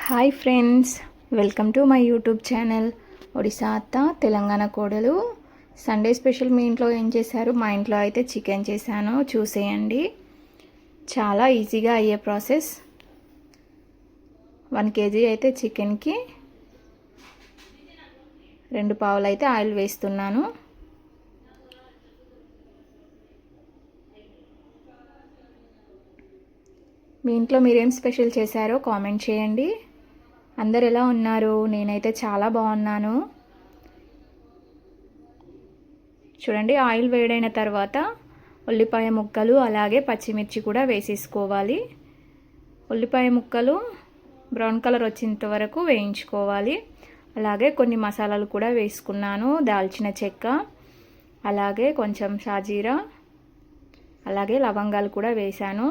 Hi friends, welcome to my YouTube channel Odisha అత్త తెలంగాణ కోడలు. Sunday special మీ ఇంట్లో ఏం చేశారు? మా ఇంట్లో అయితే చికెన్ చేశాను, చూసేయండి. చాలా ఈజీగా అయ్యే ప్రాసెస్. 1 kg అయితే చికెన్కి 2 పావులు అయితే ఆయిల్ వేస్తున్నాను. మీ ఇంట్లో మీరేం స్పెషల్ చేశారో కామెంట్ చేయండి. అందరు ఎలా ఉన్నారు? నేనైతే చాలా బాగున్నాను. చూడండి, ఆయిల్ వేడైన తర్వాత ఉల్లిపాయ ముక్కలు అలాగే పచ్చిమిర్చి కూడా వేసేసుకోవాలి. ఉల్లిపాయ ముక్కలు బ్రౌన్ కలర్ వచ్చేంత వరకు వేయించుకోవాలి. అలాగే కొన్ని మసాలాలు కూడా వేసుకున్నాను. దాల్చిన చెక్క, అలాగే కొంచెం షాజీరా, అలాగే లవంగాలు కూడా వేశాను.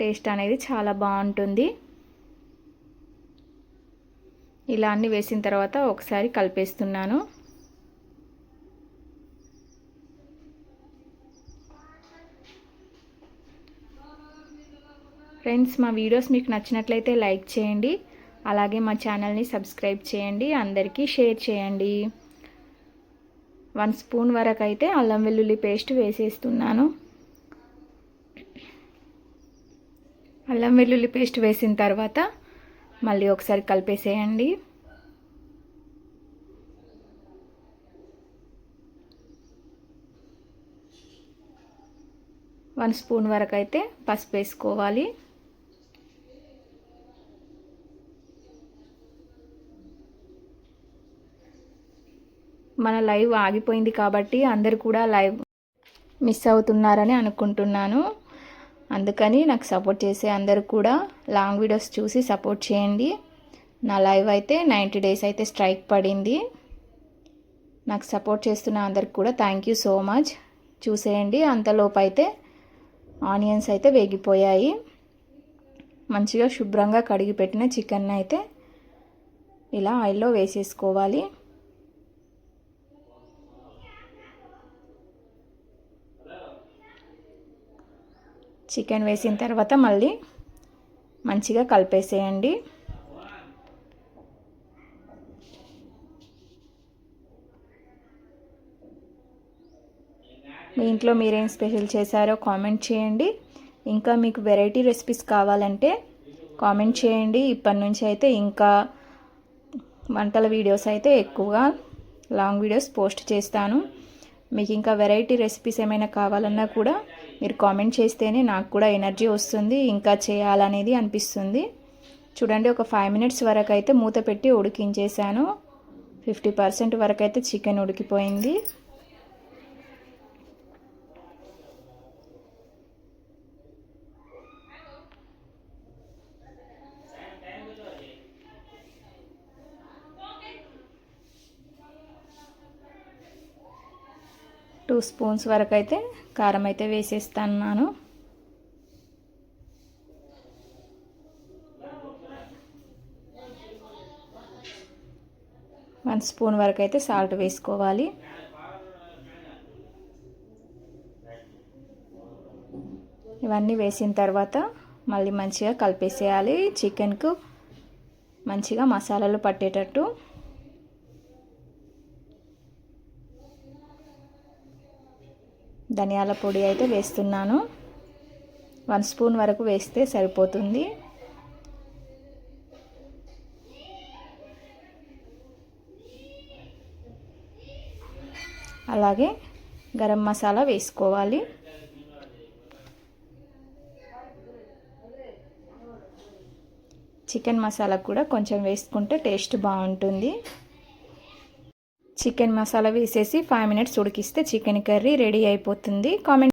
టేస్ట్ అనేది చాలా బాగుంటుంది. ఇలా అన్ని వేసిన తర్వాత ఒకసారి కలిపేస్తున్నాను. ఫ్రెండ్స్, మా వీడియోస్ మీకు నచ్చినట్లయితే లైక్ చేయండి. అలాగే మా ఛానల్ని సబ్స్క్రైబ్ చేయండి. అందరికీ షేర్ చేయండి. 1 స్పూన్ వరకు అయితే అల్లం వెల్లుల్లి పేస్ట్ వేసేస్తున్నాను. అల్లం వెల్లుల్లి పేస్ట్ వేసిన తర్వాత మళ్ళీ ఒకసారి కలిపేసేయండి. వన్ స్పూన్ వరకు అయితే పసుపు వేసుకోవాలి. మన లైవ్ ఆగిపోయింది కాబట్టి అందరు కూడా లైవ్ మిస్ అవుతున్నారని అనుకుంటున్నాను. అందుకని నాకు సపోర్ట్ చేసే అందరూ కూడా లాంగ్ వీడియోస్ చూసి సపోర్ట్ చేయండి. నా లైవ్ అయితే 90 days అయితే స్ట్రైక్ పడింది. నాకు సపోర్ట్ చేస్తున్న అందరికి కూడా థ్యాంక్ యూ సో మచ్. చూసేయండి, అంతలోపు అయితే ఆనియన్స్ అయితే వేగిపోయాయి. మంచిగా శుభ్రంగా కడిగి పెట్టిన చికెన్ అయితే ఇలా ఆయిల్లో వేసేసుకోవాలి. చికెన్ వేసిన తర్వాత మళ్ళీ మంచిగా కలిపేసేయండి. మీ ఇంట్లో మీరేం స్పెషల్ చేశారో కామెంట్ చేయండి. ఇంకా మీకు వెరైటీ రెసిపీస్ కావాలంటే కామెంట్ చేయండి. ఇప్పటి నుంచి అయితే ఇంకా వంటల వీడియోస్ అయితే ఎక్కువగా లాంగ్ వీడియోస్ పోస్ట్ చేస్తాను. మీకు ఇంకా వెరైటీ రెసిపీస్ ఏమైనా కావాలన్నా కూడా మీరు కామెంట్ చేస్తేనే నాకు కూడా ఎనర్జీ వస్తుంది, ఇంకా చేయాలనేది అనిపిస్తుంది. చూడండి, ఒక 5 minutes వరకు అయితే మూత పెట్టి ఉడికించేసాను. 50% వరకు అయితే చికెన్ ఉడికిపోయింది. టూ స్పూన్స్ వరకు అయితే కారం అయితే వేసేస్తున్నాను. వన్ స్పూన్ వరకు అయితే సాల్ట్ వేసుకోవాలి. ఇవన్నీ వేసిన తర్వాత మళ్ళీ మంచిగా కలిపేసేయాలి. చికెన్కు మంచిగా మసాలాలు పట్టేటట్టు. ధనియాల పొడి అయితే వేస్తున్నాను. 1 స్పూన్ వరకు వేస్తే సరిపోతుంది. అలాగే గరం మసాలా వేసుకోవాలి. చికెన్ మసాలా కూడా కొంచెం వేసుకుంటే టేస్ట్ బాగుంటుంది. చికెన్ మసాలా వేసేసి 5 minutes ఉడికిస్తే చికెన్ కర్రీ రెడీ అయిపోతుంది. కామెంట్